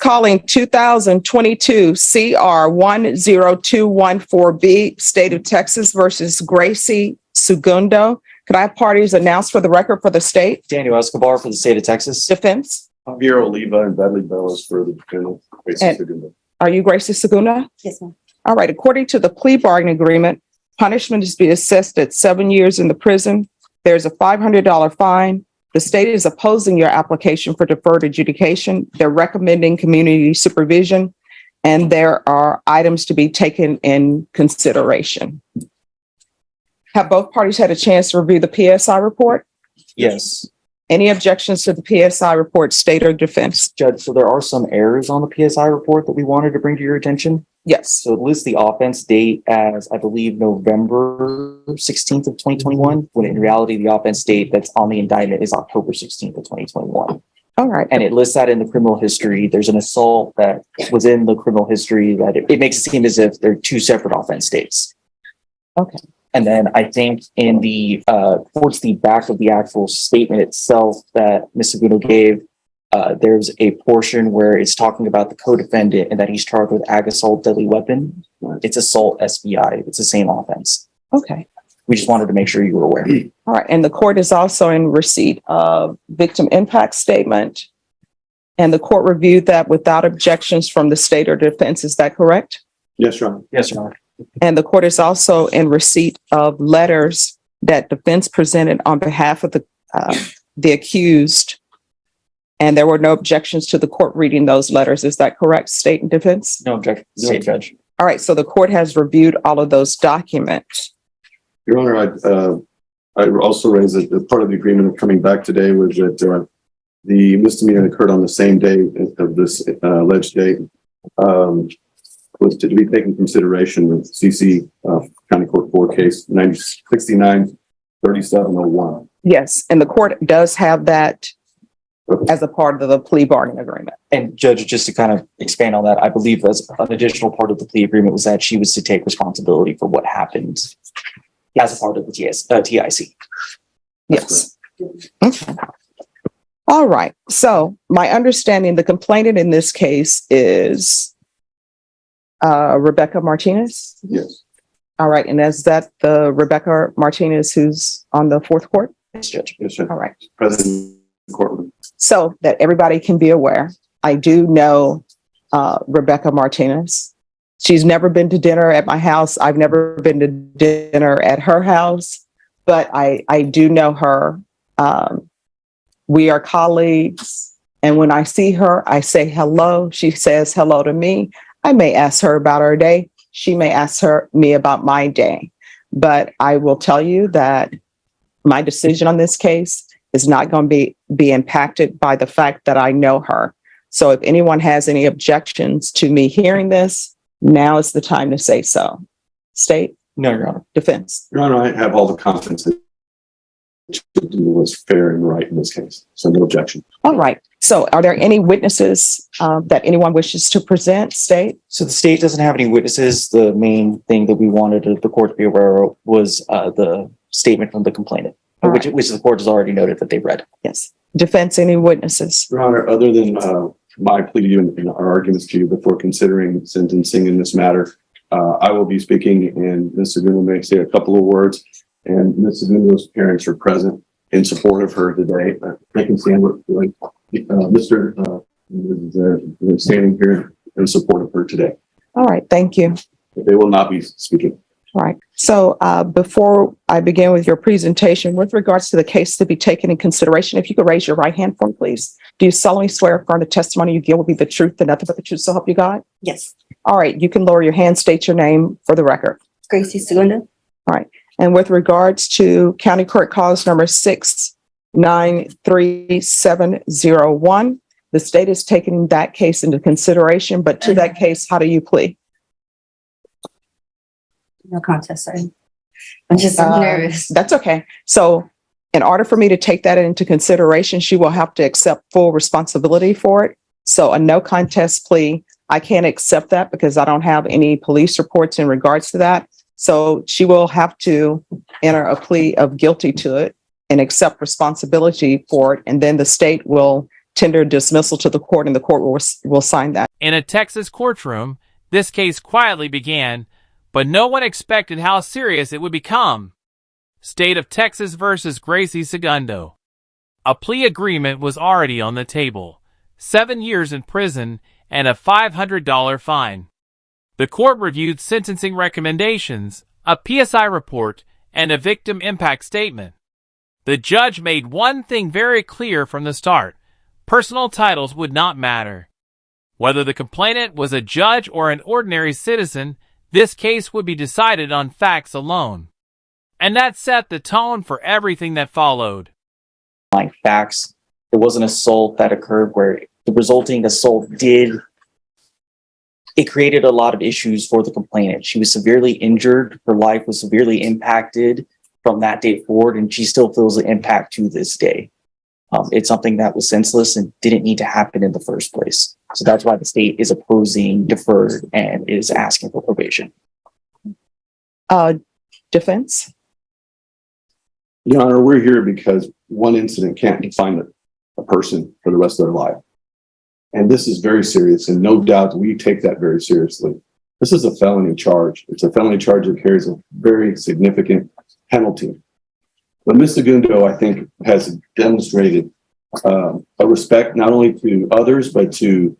Calling 2022 CR 10214B, State of Texas versus Gracie Segundo. Could I have parties announced for the record for the state? Daniel Escobar for the state of Texas. Defense. Javier Oliva and Bradley Bellis for the defendant. Are you Gracie Segundo? Yes, ma'am. All right. According to the plea bargaining agreement, punishment is to be assessed at 7 years in the prison. There's a $500 fine. The state is opposing your application for deferred adjudication. They're recommending community supervision, and there are items to be taken in consideration. Have both parties had a chance to review the PSI report? Yes, Any objections to the PSI report, state or defense? Judge. So there are some errors on the PSI report that we wanted to bring to your attention. Yes. So it lists the offense date as, I believe, November 16th of 2021, when in reality, the offense date that's on the indictment is October 16th of 2021. All right. And it lists that in the criminal history. There's an assault that was in the criminal history that it makes it seem as if they're two separate offense dates. Okay. And then I think in the, towards the back of the actual statement itself that Ms. Segundo gave, there's a portion where it's talking about the co-defendant and that he's charged with ag assault deadly weapon. It's assault SBI. It's the same offense. Okay. We just wanted to make sure you were aware. All right. And the court is also in receipt of victim impact statement. And the court reviewed that without objections from the state or defense. Is that correct? Yes, Your Honor. Yes, Your Honor. And the court is also in receipt of letters that defense presented on behalf of the accused. And there were no objections to the court reading those letters. Is that correct, state and defense? No objection, state judge. All right. So the court has reviewed all of those documents. Your Honor, I also raised that part of the agreement of coming back today was that the misdemeanor occurred on the same day of this alleged date. Was to be taken into consideration with CC County Court 4 case 69-3701. Yes. And the court does have that as a part of the plea bargaining agreement. And Judge, just to kind of expand on that, I believe as an additional part of the plea agreement was that she was to take responsibility for what happened as a part of the TIC. Yes. Okay. All right. So my understanding, the complainant in this case is Rebecca Martinez. Yes. All right. And is that the Rebecca Martinez who's on the fourth court? Yes, Judge. Yes, sir. All right. President of the courtroom. So that everybody can be aware, I do know Rebecca Martinez. She's never been to dinner at my house. I've never been to dinner at her house, but I do know her. We are colleagues. And when I see her, I say hello. She says hello to me. I may ask her about her day. She may ask me about my day. But I will tell you that my decision on this case is not going to be impacted by the fact that I know her. So if anyone has any objections to me hearing this, now is the time to say so. State? No, Your Honor. Defense? Your Honor, I have all the confidence that it was fair and right in this case. So no objection. All right. So are there any witnesses that anyone wishes to present? State? So the state doesn't have any witnesses. The main thing that we wanted the court to be aware of was the statement from the complainant, which the court has already noted that they've read. Yes. Defense, any witnesses? Your Honor, other than my plea to you and our arguments to you before considering sentencing in this matter, I will be speaking and Ms. Segundo may say a couple of words, and Ms. Segundo's parents are present in support of her today. I can stand with Mr. is standing here in support of her today. All right. Thank you. They will not be speaking. All right. So before I begin with your presentation, with regards to the case to be taken in consideration, if you could raise your right hand for me, please. Do you solemnly swear affirm the testimony you give will be the truth and nothing but the truth, so help you God? Yes. All right. You can lower your hand, state your name for the record. Gracie Segundo. All right. And with regards to County Court Cause number 6933701, the state is taking that case into consideration, but to that case, how do you plead? No contest, sorry. I'm just nervous. That's okay. So in order for me to take that into consideration, she will have to accept full responsibility for it. So a no contest plea, I can't accept that because I don't have any police reports in regards to that. So she will have to enter a plea of guilty to it and accept responsibility for it. And then the state will tender dismissal to the court, and the court will sign that. In a Texas courtroom, this case quietly began, but no one expected how serious it would become. State of Texas versus Gracie Segundo. A plea agreement was already on the table. 7 years in prison and a $500 fine. The court reviewed sentencing recommendations, a PSI report, and a victim impact statement. The judge made one thing very clear from the start. Personal titles would not matter. Whether the complainant was a judge or an ordinary citizen, this case would be decided on facts alone. And that set the tone for everything that followed. Like facts, there was an assault that occurred where the resulting assault it created a lot of issues for the complainant. She was severely injured. Her life was severely impacted from that day forward, and she still feels the impact to this day. It's something that was senseless and didn't need to happen in the first place. So that's why the state is opposing deferred and is asking for probation. Defense? Your Honor, we're here because one incident can't define a person for the rest of their life. And this is very serious, and no doubt we take that very seriously. This is a felony charge. It's a felony charge that carries a very significant penalty. But Ms. Segundo, I think, has demonstrated a respect not only to others, but to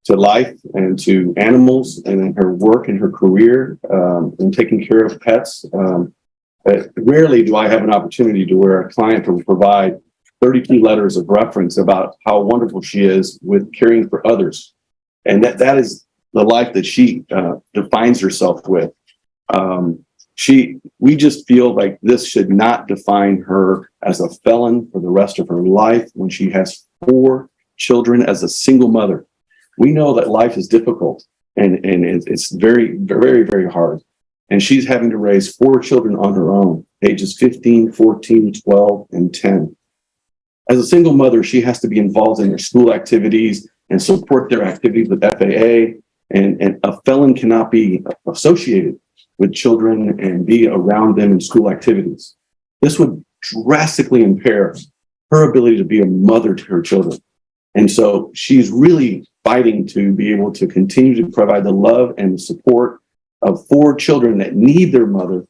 life and to animals, and in her work and her career in taking care of pets. Rarely do I have an opportunity to where a client will provide 32 letters of reference about how wonderful she is with caring for others. And that is the life that she defines herself with. We just feel like this should not define her as a felon for the rest of her life when she has 4 children as a single mother. We know that life is difficult and it's very, very, very hard. And she's having to raise 4 children on her own, ages 15, 14, 12, and 10. As a single mother, she has to be involved in their school activities and support their activities with FAA. And a felon cannot be associated with children and be around them in school activities. This would drastically impair her ability to be a mother to her children. And so she's really fighting to be able to continue to provide the love and the support of 4 children that need their mother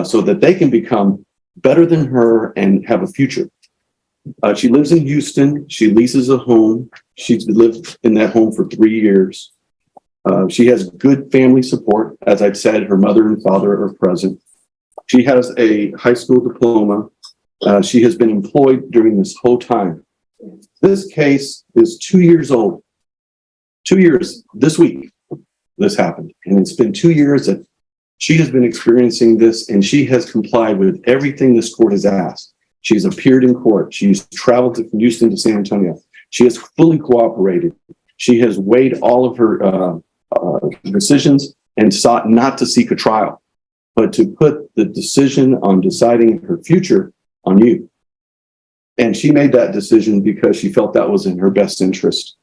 so that they can become better than her and have a future. She lives in Houston. She leases a home. She's lived in that home for 3 years. She has good family support. As I've said, her mother and father are present. She has a high school diploma. She has been employed during this whole time. This case is 2 years old. 2 years this week, this happened. And it's been 2 years that she has been experiencing this, and she has complied with everything this court has asked. She's appeared in court. She's traveled from Houston to San Antonio. She has fully cooperated. She has weighed all of her decisions and sought not to seek a trial, but to put the decision on deciding her future on you. And she made that decision because she felt that was in her best interest.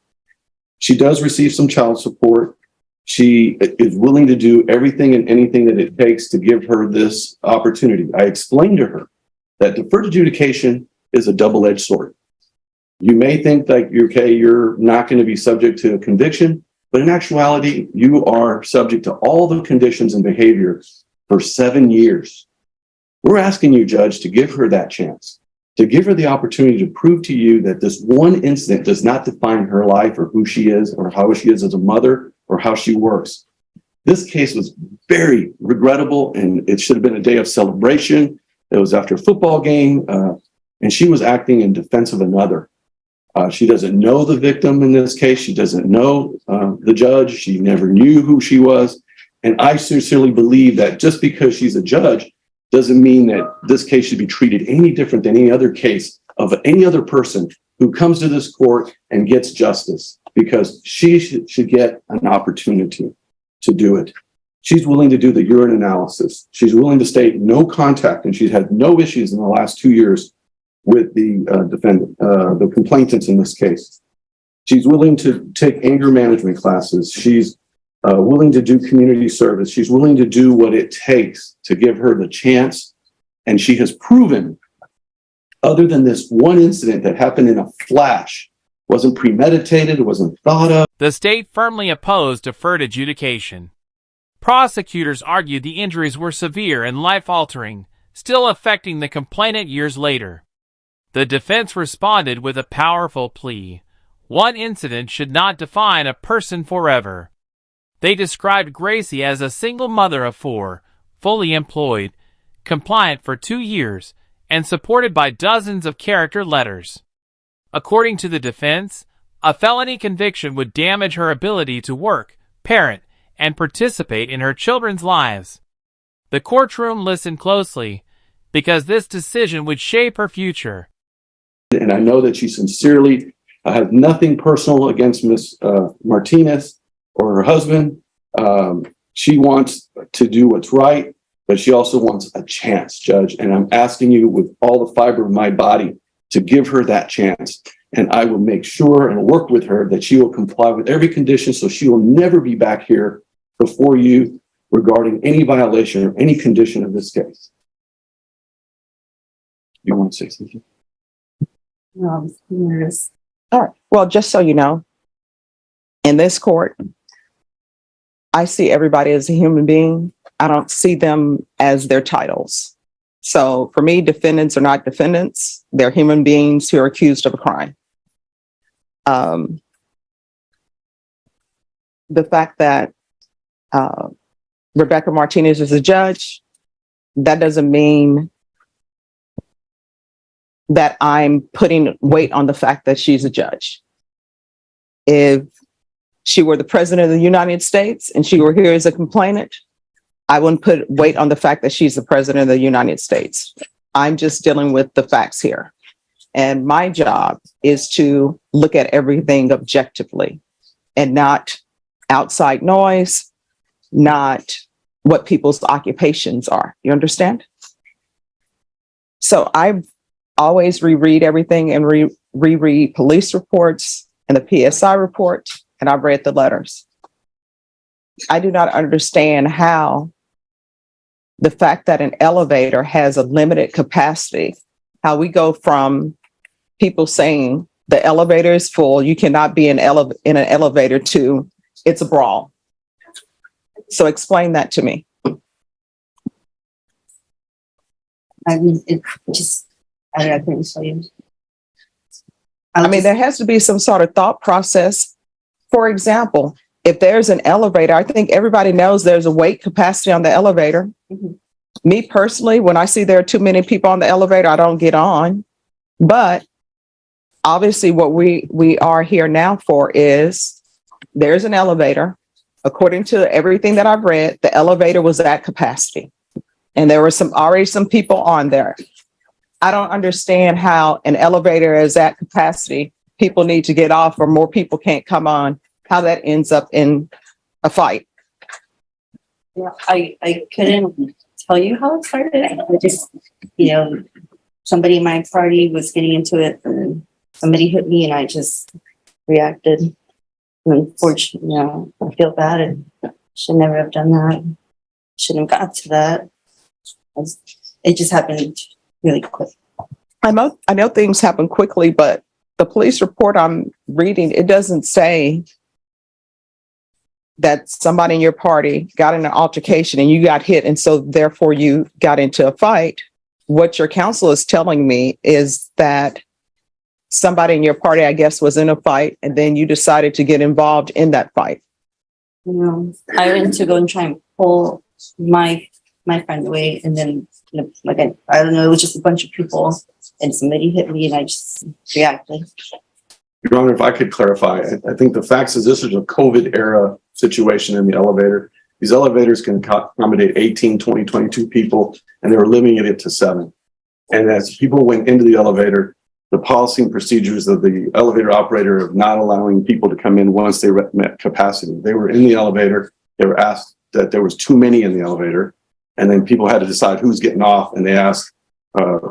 She does receive some child support. She is willing to do everything and anything that it takes to give her this opportunity. I explained to her that deferred adjudication is a double-edged sword. You may think that you're not going to be subject to a conviction, but in actuality, you are subject to all the conditions and behavior for 7 years. We're asking you, Judge, to give her that chance, to give her the opportunity to prove to you that this one incident does not define her life or who she is or how she is as a mother or how she works. This case was very regrettable, and it should have been a day of celebration. It was after a football game, and she was acting in defense of another. She doesn't know the victim in this case. She doesn't know the judge. She never knew who she was. And I sincerely believe that just because she's a judge doesn't mean that this case should be treated any different than any other case of any other person who comes to this court and gets justice, because she should get an opportunity to do it. She's willing to do the urine analysis. She's willing to state no contact, and she's had no issues in the last 2 years with the defendant, the complainants in this case. She's willing to take anger management classes. She's willing to do community service. She's willing to do what it takes to give her the chance. And she has proven other than this one incident that happened in a flash, wasn't premeditated, wasn't thought of. The state firmly opposed deferred adjudication. Prosecutors argued the injuries were severe and life-altering, still affecting the complainant years later. The defense responded with a powerful plea. One incident should not define a person forever. They described Gracie as a single mother of 4, fully employed, compliant for 2 years, and supported by dozens of character letters. According to the defense, a felony conviction would damage her ability to work, parent, and participate in her children's lives. The courtroom listened closely because this decision would shape her future. And I know that she sincerely has nothing personal against Ms. Martinez or her husband. She wants to do what's right, but she also wants a chance, Judge. And I'm asking you with all the fiber of my body to give her that chance. And I will make sure and work with her that she will comply with every condition so she will never be back here before you regarding any violation or any condition of this case. You want to say something? No, I'm nervous. All right. Well, just so you know, in this court, I see everybody as a human being. I don't see them as their titles. So for me, defendants are not defendants. They're human beings who are accused of a crime. The fact that Rebecca Martinez is a judge, that doesn't mean that I'm putting weight on the fact that she's a judge. If she were the president of the United States and she were here as a complainant, I wouldn't put weight on the fact that she's the president of the United States. I'm just dealing with the facts here. And my job is to look at everything objectively and not outside noise, not what people's occupations are. You understand? So I always reread everything and reread police reports and the PSI report, and I've read the letters. I do not understand how the fact that an elevator has a limited capacity, how we go from people saying the elevator is full, you cannot be in an elevator, to it's a brawl. So explain that to me. I mean, it just, I don't know, I couldn't tell you. I mean, there has to be some sort of thought process. For example, if there's an elevator, I think everybody knows there's a weight capacity on the elevator. Mhm. Me personally, when I see there are too many people on the elevator, I don't get on. But obviously what we are here now for is there's an elevator. According to everything that I've read, the elevator was at capacity. And there were already some people on there. I don't understand how an elevator is at capacity, people need to get off or more people can't come on, how that ends up in a fight. Yeah, I couldn't tell you how it started. I just, somebody in my party was getting into it and somebody hit me and I just reacted. And unfortunately, I feel bad and should never have done that. Shouldn't have got to that. It just happened really quick. I know things happen quickly, but the police report I'm reading, it doesn't say that somebody in your party got in an altercation and you got hit and so therefore you got into a fight. What your counsel is telling me is that somebody in your party, I guess, was in a fight and then you decided to get involved in that fight. I went to go and try and pull my friend away and then I don't know, it was just a bunch of people and somebody hit me and I just reacted. Your Honor, if I could clarify, I think the facts is this is a COVID era situation in the elevator. These elevators can accommodate 18, 20, 22 people, and they were limiting it to 7. And as people went into the elevator, the policy and procedures of the elevator operator of not allowing people to come in once they met capacity. They were in the elevator, they were asked that there was too many in the elevator, and then people had to decide who's getting off, and they asked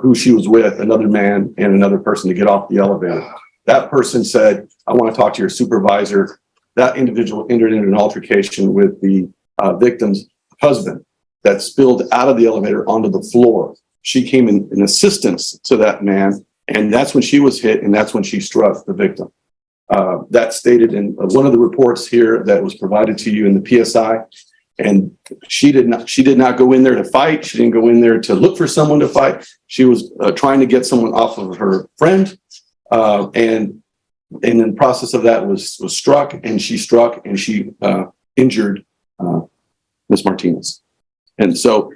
who she was with, another man and another person, to get off the elevator. That person said, I want to talk to your supervisor. That individual entered into an altercation with the victim's husband that spilled out of the elevator onto the floor. She came in assistance to that man And that's when she was hit, and that's when she struck the victim. That's stated in one of the reports here that was provided to you in the PSI. And she did not go in there to fight. She didn't go in there to look for someone to fight. She was trying to get someone off of her friend. And in the process of that was struck, and she injured Ms. Martinez. And so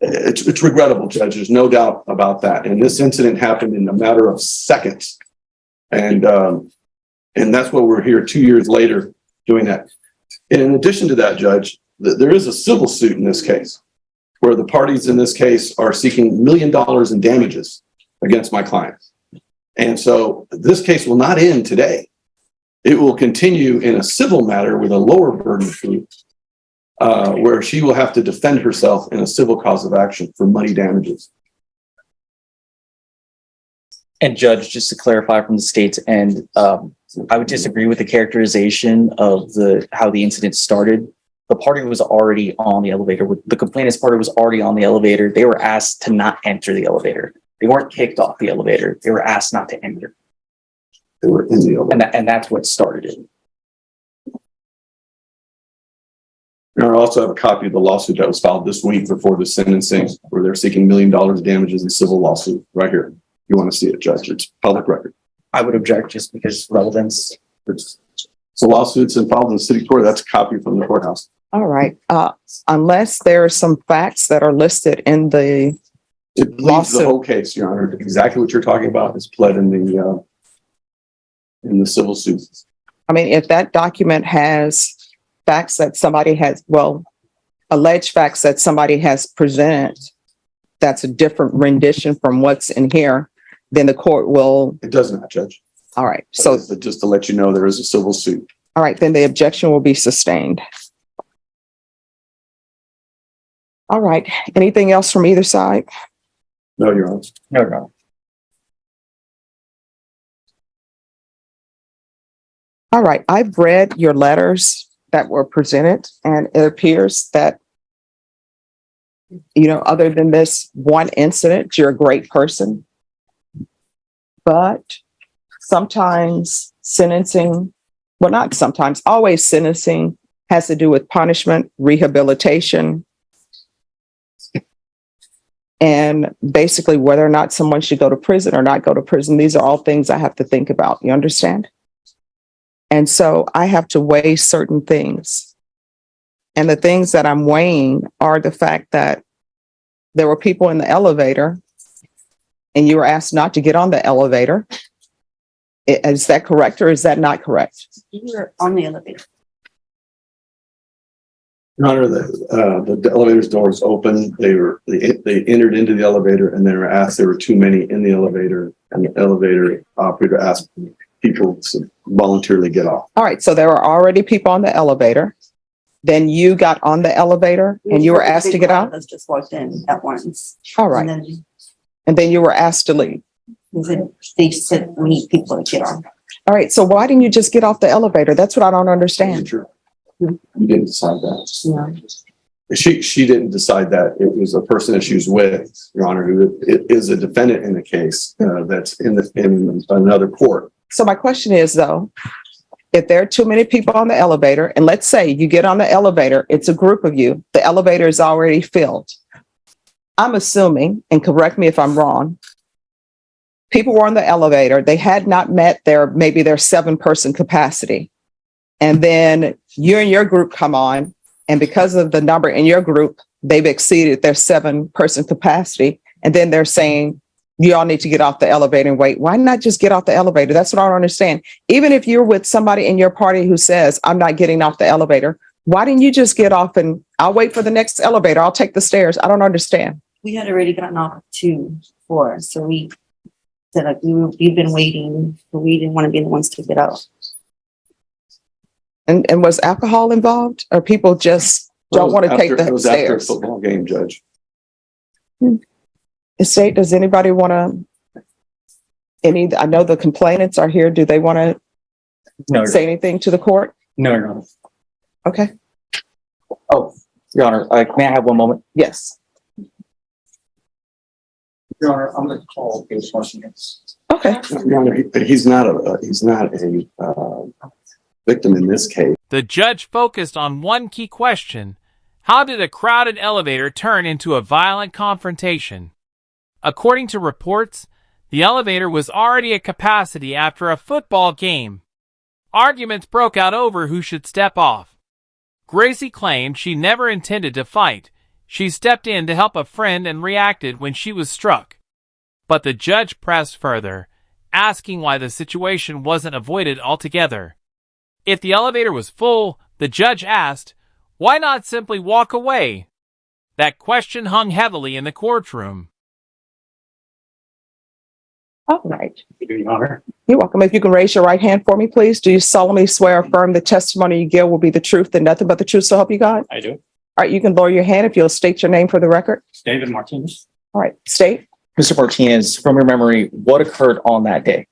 it's regrettable, Judge. There's no doubt about that. And this incident happened in a matter of seconds. And that's why we're here 2 years later doing that. And in addition to that, Judge, there is a civil suit in this case where the parties in this case are seeking $1 million in damages against my client. And so this case will not end today. It will continue in a civil matter with a lower burden of proof, where she will have to defend herself in a civil cause of action for money damages. And Judge, just to clarify from the state's end, I would disagree with the characterization of how the incident started. The party was already on the elevator. The complainant's party was already on the elevator. They were asked to not enter the elevator. They weren't kicked off the elevator. They were asked not to enter. They were in the elevator. And that's what started it. And I also have a copy of the lawsuit that was filed this week before the sentencing, where they're seeking $1 million damages in civil lawsuit right here. You want to see it, Judge? It's public record. I would object just because relevance. It's a lawsuit and filed in the city court. That's a copy from the courthouse. All right. Unless there are some facts that are listed in the It pleads the lawsuit. whole case, Your Honor. Exactly what you're talking about is pled in the civil suit. I mean, if that document has facts that somebody has, alleged facts that somebody has presented, that's a different rendition from what's in here, then the court will. It does not, Judge. All right. So, But just to let you know, there is a civil suit. all right, then the objection will be sustained. All right. Anything else from either side? No, Your Honor. No. All right. I've read your letters that were presented, and it appears that, other than this one incident, you're a great person. But sometimes sentencing, not sometimes, always sentencing has to do with punishment, rehabilitation, and basically whether or not someone should go to prison or not go to prison. These are all things I have to think about. You understand? And so I have to weigh certain things. And the things that I'm weighing are the fact that there were people in the elevator and you were asked not to get on the elevator. Is that correct or is that not correct? You were on the elevator. Your Honor, the elevator's doors open. They entered into the elevator and they were asked, there were too many in the elevator, and the elevator operator asked people to voluntarily get off. All right. So there were already people on the elevator. Then you got on the elevator and you were asked to get out. Us just walked in at once. All right. And then you were asked to leave. They said we need people to get on. All right. So why didn't you just get off the elevator? That's what I don't understand. Sure. You didn't decide that. Yeah. She didn't decide that. It was a person that she was with, Your Honor, who is a defendant in the case that's in another court. So my question is, though, if there are too many people on the elevator, and let's say you get on the elevator, it's a group of you, the elevator is already filled. I'm assuming, and correct me if I'm wrong, people were on the elevator. They had not met their 7-person capacity. And then you and your group come on, and because of the number in your group, they've exceeded their 7-person capacity. And then they're saying, you all need to get off the elevator and wait. Why not just get off the elevator? That's what I don't understand. Even if you're with somebody in your party who says, I'm not getting off the elevator, why didn't you just get off and I'll wait for the next elevator? I'll take the stairs. I don't understand. We had already gotten off 2-4. So we said, like, we've been waiting, but we didn't want to be the ones to get out. And was alcohol involved, or people just don't want to take the It was after a stairs? football game, Judge. Estate, does anybody want to? I know the complainants are here. Do they want to No, say anything to the court? no. Okay. Oh, Your Honor, may I have one moment? Yes. Your Honor, I'm going to call case once again. Okay. Your Honor, but he's not a victim in this case. The judge focused on one key question: how did a crowded elevator turn into a violent confrontation? According to reports, the elevator was already at capacity after a football game. Arguments broke out over who should step off. Gracie claimed she never intended to fight. She stepped in to help a friend and reacted when she was struck. But the judge pressed further, asking why the situation wasn't avoided altogether. If the elevator was full, the judge asked, why not simply walk away? That question hung heavily in the courtroom. All right. Your Honor. You're welcome. If you can raise your right hand for me, please. Do you solemnly swear or affirm the testimony you give will be the truth and nothing but the truth, so help you God? I do. All right. You can lower your hand if you'll state your name for the record. David Martinez. All right. State. Mr. Martinez, from your memory, what occurred on that day?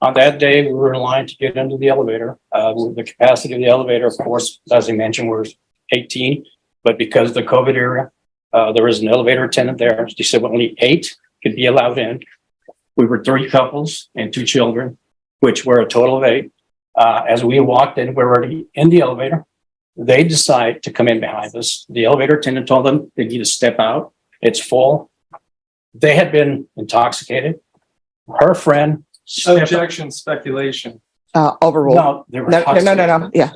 On that day, we were in line to get into the elevator. The capacity of the elevator, of course, as I mentioned, was 18. But because of the COVID era, there was an elevator attendant there. She said only 8 could be allowed in. We were 3 couples and 2 children, which were a total of 8. As we walked in, we were already in the elevator. They decided to come in behind us. The elevator attendant told them they need to step out. It's full. They had been intoxicated. Her friend. Objection, speculation. Overruled. No, they were No. Yeah.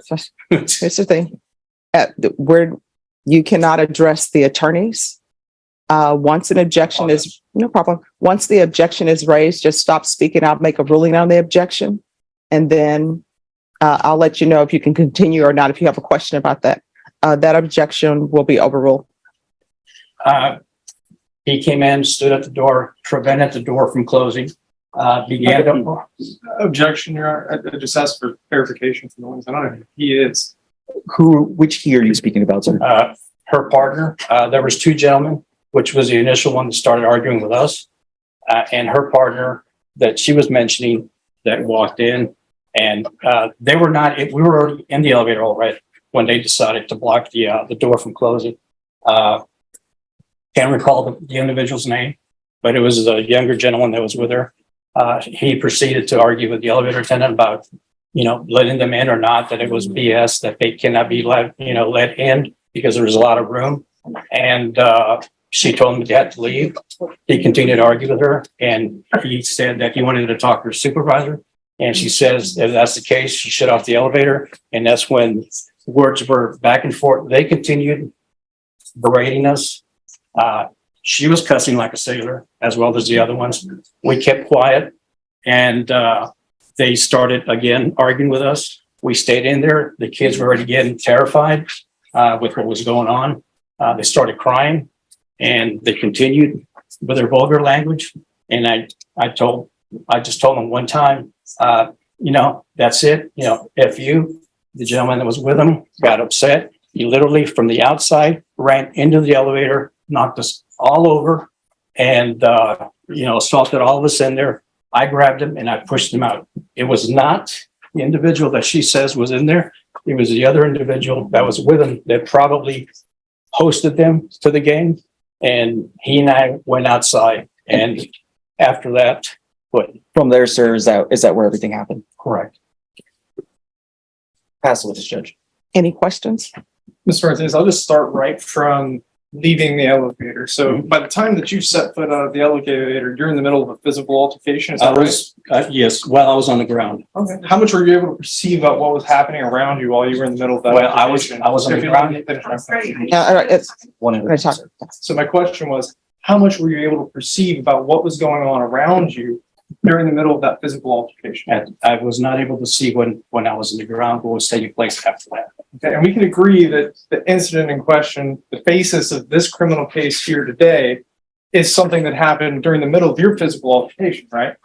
Here's the thing. You cannot address the attorneys. Once an objection is, no problem. Once the objection is raised, just stop speaking. I'll make a ruling on the objection. And then I'll let you know if you can continue or not, if you have a question about that. That objection will be overruled. He came in, stood at the door, prevented the door from closing, began to. Objection, Your Honor. I just asked for clarification from the ones. I don't know who he is. Which he are you speaking about, sir? Her partner. There was 2 gentlemen, which was the initial one that started arguing with us, and her partner that she was mentioning that walked in, and they were not. We were already in the elevator already when they decided to block the door from closing. Can't recall the individual's name, but it was a younger gentleman that was with her. He proceeded to argue with the elevator attendant about, letting them in or not, that it was BS, that they cannot be let in because there was a lot of room. And she told him he had to leave. He continued to argue with her, and he said that he wanted to talk to her supervisor. And she says, if that's the case, she shut off the elevator. And that's when words were back and forth. They continued berating us. She was cussing like a sailor, as well as the other ones. We kept quiet, and they started again arguing with us. We stayed in there. The kids were already getting terrified with what was going on. They started crying, and they continued with their vulgar language. And I just told them one time, that's it. F you. The gentleman that was with him got upset. He literally, from the outside, ran into the elevator, knocked us all over, and assaulted all of us in there. I grabbed him and I pushed him out. It was not the individual that she says was in there. It was the other individual that was with him that probably hosted them to the game. And he and I went outside. And after that, what? From there, sir, is that where everything happened? Correct. Pass it with this judge. Any questions? Mr. Martinez, I'll just start right from leaving the elevator. So by the time that you set foot out of the elevator, you're in the middle of a physical altercation. Is that right? Yes, while I was on the ground. Okay. How much were you able to perceive about what was happening around you while you were in the middle of that? Well, I was on the ground. All right. One at a Let's time, talk. sir. So my question was, how much were you able to perceive about what was going on around you during the middle of that physical altercation? And I was not able to see when I was in the ground what was taking place after that. Okay, and we can agree that the incident in question, the basis of this criminal case here today, is something that happened during the middle of your physical altercation, right?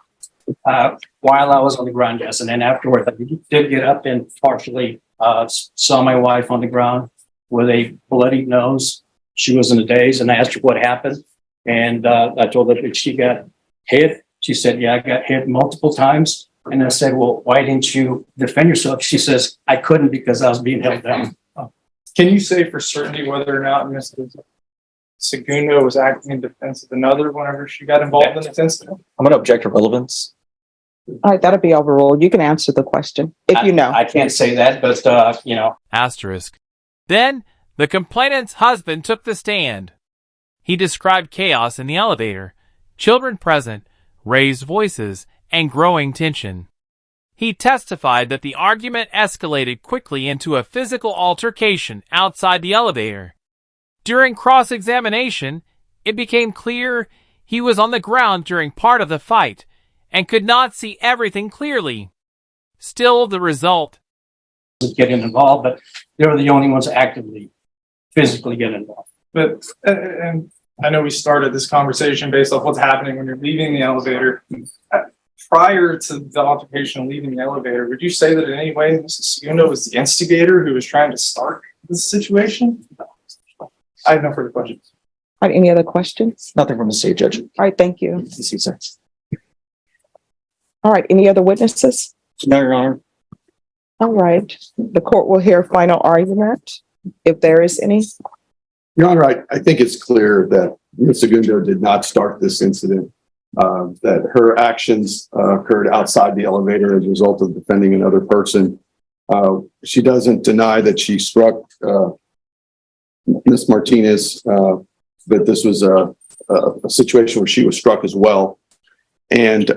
While I was on the ground, yes. And then afterward, I did get up and partially saw my wife on the ground with a bloody nose. She was in a daze, and I asked her what happened. And I told her that she got hit. She said, yeah, I got hit multiple times. And I said, well, why didn't you defend yourself? She says, I couldn't because I was being held down. Can you say for certainty whether or not Mrs. Segundo was acting in defense of another whenever she got involved in this incident? I'm going to object to relevance. All right, that'll be overruled. You can answer the question if you know. I can't say that, but, Asterisk. Then, the complainant's husband took the stand. He described chaos in the elevator, children present, raised voices, and growing tension. He testified that the argument escalated quickly into a physical altercation outside the elevator. During cross-examination, it became clear he was on the ground during part of the fight and could not see everything clearly. Still, the result getting involved, but they were the only ones actively, physically get involved. But, and I know we started this conversation based off what's happening when you're leaving the elevator. Prior to the altercation and leaving the elevator, would you say that in any way Mrs. Segundo was the instigator who was trying to start this situation? I have no further questions. All right, any other questions? Nothing from the state, Judge. All right, thank you. Yes, sir. All right, any other witnesses? No, Your Honor. All right, the court will hear final argument if there is any. Your Honor, I think it's clear that Ms. Segundo did not start this incident, that her actions occurred outside the elevator as a result of defending another person. She doesn't deny that she struck Ms. Martinez, but this was a situation where she was struck as well. And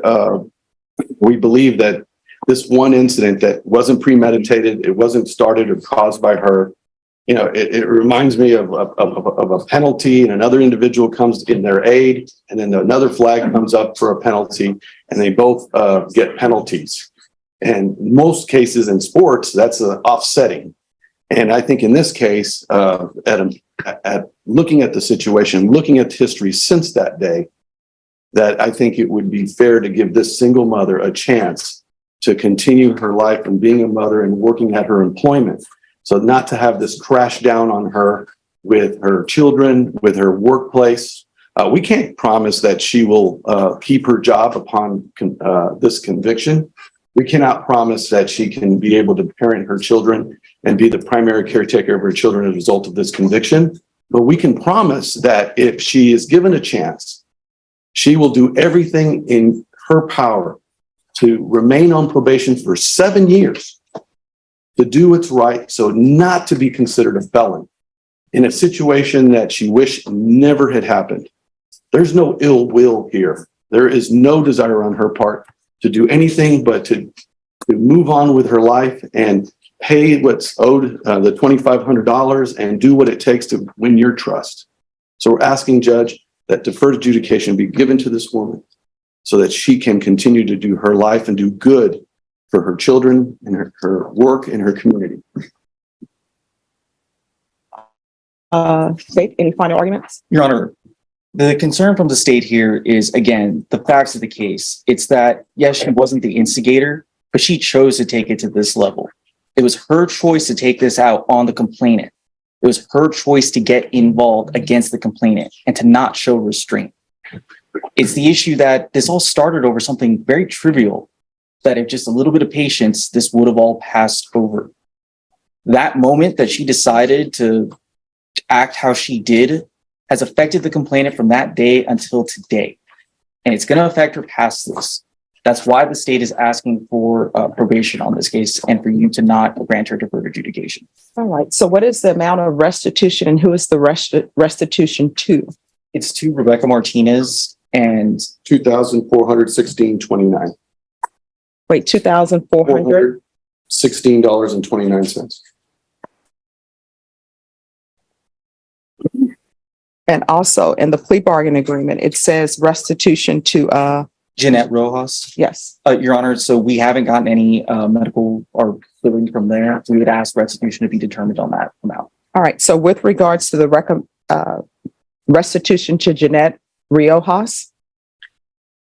we believe that this one incident that wasn't premeditated, it wasn't started or caused by her. You know, it reminds me of a penalty, and another individual comes in their aid, and then another flag comes up for a penalty, and they both get penalties. And most cases in sports, that's offsetting. And I think in this case, at looking at the situation, looking at history since that day, that I think it would be fair to give this single mother a chance to continue her life and being a mother and working at her employment. So not to have this crash down on her with her children, with her workplace. We can't promise that she will keep her job upon this conviction. We cannot promise that she can be able to parent her children and be the primary caretaker of her children as a result of this conviction. But we can promise that if she is given a chance, she will do everything in her power to remain on probation for 7 years, to do what's right, so not to be considered a felon in a situation that she wished never had happened. There's no ill will here. There is no desire on her part to do anything but to move on with her life and pay what's owed, the $2,500, and do what it takes to win your trust. So we're asking, Judge, that deferred adjudication be given to this woman so that she can continue to do her life and do good for her children and her work and her community. State, any final arguments? Your Honor, the concern from the state here is, again, the facts of the case. It's that, yes, she wasn't the instigator, but she chose to take it to this level. It was her choice to take this out on the complainant. It was her choice to get involved against the complainant and to not show restraint. It's the issue that this all started over something very trivial, that if just a little bit of patience, this would have all passed over. That moment that she decided to act how she did has affected the complainant from that day until today. And it's going to affect her past this. That's why the state is asking for probation on this case and for you to not grant her deferred adjudication. All right, so what is the amount of restitution and who is the restitution to? It's to Rebecca Martinez and $2,416.29. Wait, 2,400? $16.29. And also in the plea bargain agreement, it says restitution to, Jeanette Rojas. yes. Your Honor, so we haven't gotten any medical or billing from there. We would ask restitution to be determined on that amount. All right, so with regards to the restitution to Jeanette Riojas,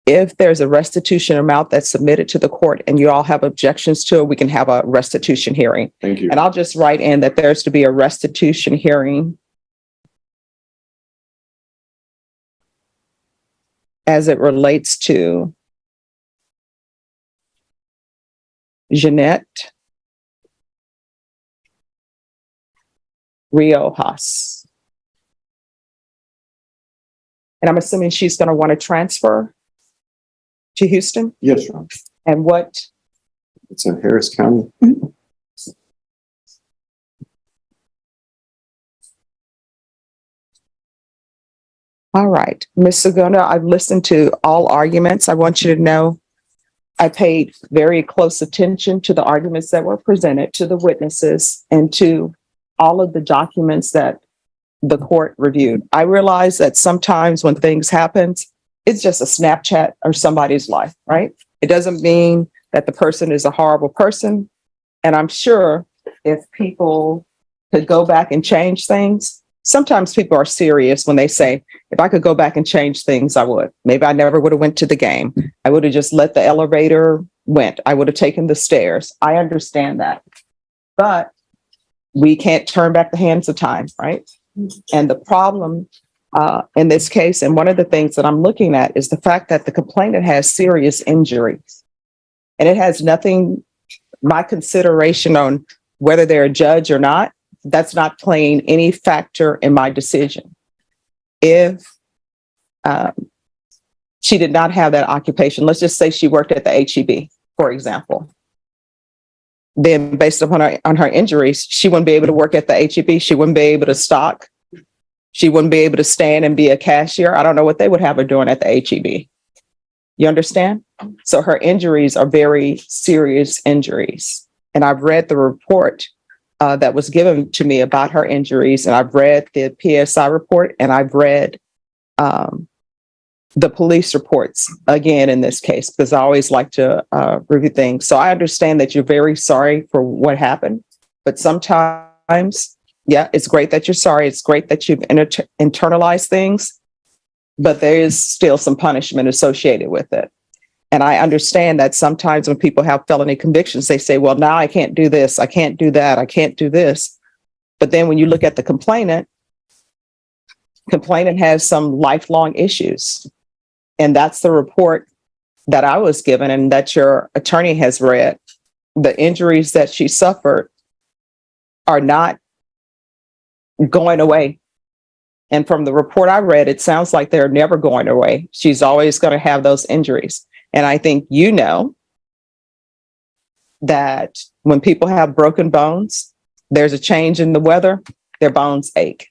if there's a restitution amount that's submitted to the court and you all have objections to it, we can have a restitution hearing. Thank you. And I'll just write in that there's to be a restitution hearing as it relates to Jeanette Riojas. And I'm assuming she's going to want to transfer to Houston? Yes, Your Honor. And what, It's in Harris County. all right, Ms. Segunda, I've listened to all arguments. I want you to know I paid very close attention to the arguments that were presented, to the witnesses, and to all of the documents that the court reviewed. I realize that sometimes when things happen, it's just a Snapchat or somebody's life, right? It doesn't mean that the person is a horrible person. And I'm sure if people could go back and change things, sometimes people are serious when they say, if I could go back and change things, I would. Maybe I never would have went to the game. I would have just let the elevator went. I would have taken the stairs. I understand that. But we can't turn back the hands of time, right? And the problem in this case, and one of the things that I'm looking at is the fact that the complainant has serious injuries. And it has nothing, my consideration on whether they're a judge or not, that's not playing any factor in my decision. If she did not have that occupation, let's just say she worked at the HEB, for example, then based upon her injuries, she wouldn't be able to work at the HEB. She wouldn't be able to stock. She wouldn't be able to stand and be a cashier. I don't know what they would have her doing at the HEB. You understand? So her injuries are very serious injuries. And I've read the report that was given to me about her injuries, and I've read the PSI report, and I've read the police reports again in this case, because I always like to review things. So I understand that you're very sorry for what happened, but sometimes, yeah, it's great that you're sorry. It's great that you've internalized things, but there is still some punishment associated with it. And I understand that sometimes when people have felony convictions, they say, well, now I can't do this. I can't do that. I can't do this. But then when you look at the complainant has some lifelong issues. And that's the report that I was given and that your attorney has read. The injuries that she suffered are not going away. And from the report I read, it sounds like they're never going away. She's always going to have those injuries. And I think you know that when people have broken bones, there's a change in the weather, their bones ache.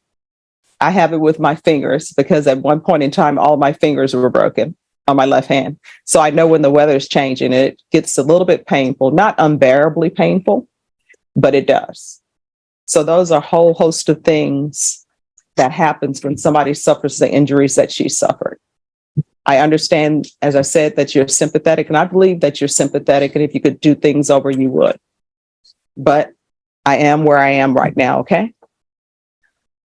I have it with my fingers because at one point in time, all my fingers were broken on my left hand. So I know when the weather is changing, it gets a little bit painful, not unbearably painful, but it does. So those are a whole host of things that happens when somebody suffers the injuries that she suffered. I understand, as I said, that you're sympathetic, and I believe that you're sympathetic, and if you could do things over, you would. But I am where I am right now, okay?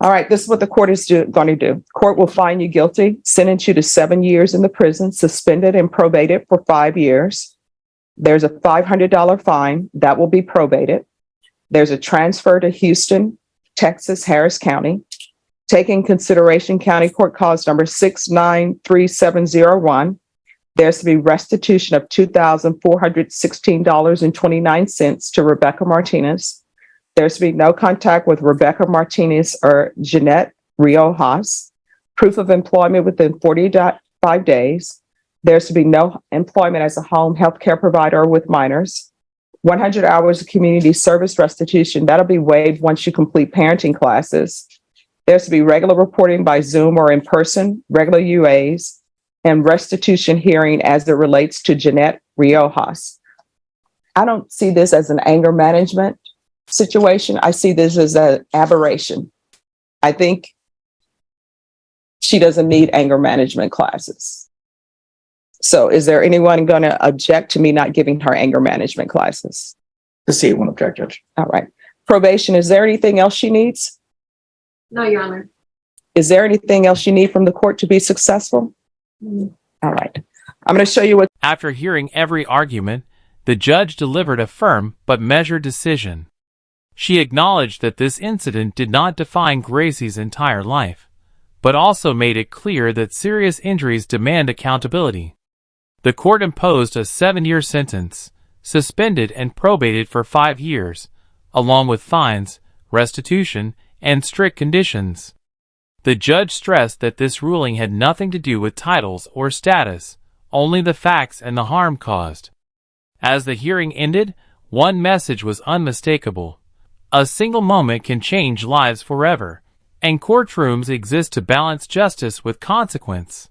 All right, this is what the court is going to do. Court will find you guilty, sentence you to 7 years in the prison, suspended and probated for 5 years. There's a $500 fine that will be probated. There's a transfer to Houston, Texas, Harris County. Taking consideration County Court Cause number 693701, there's to be restitution of $2,416.29 to Rebecca Martinez. There's to be no contact with Rebecca Martinez or Jeanette Riojas. Proof of employment within 45 days. There's to be no employment as a home health care provider or with minors. 100 hours of community service restitution. That'll be waived once you complete parenting classes. There's to be regular reporting by Zoom or in person, regular UAs, and restitution hearing as it relates to Jeanette Riojas. I don't see this as an anger management situation. I see this as an aberration. I think she doesn't need anger management classes. So is there anyone going to object to me not giving her anger management classes? The state won't object, Judge. All right. Probation, is there anything else she needs? No, Your Honor. Is there anything else you need from the court to be successful? All right. I'm going to show you what. After hearing every argument, the judge delivered a firm but measured decision. She acknowledged that this incident did not define Gracie's entire life, but also made it clear that serious injuries demand accountability. The court imposed a 7-year sentence, suspended and probated for 5 years, along with fines, restitution, and strict conditions. The judge stressed that this ruling had nothing to do with titles or status, only the facts and the harm caused. As the hearing ended, one message was unmistakable. A single moment can change lives forever, and courtrooms exist to balance justice with consequence.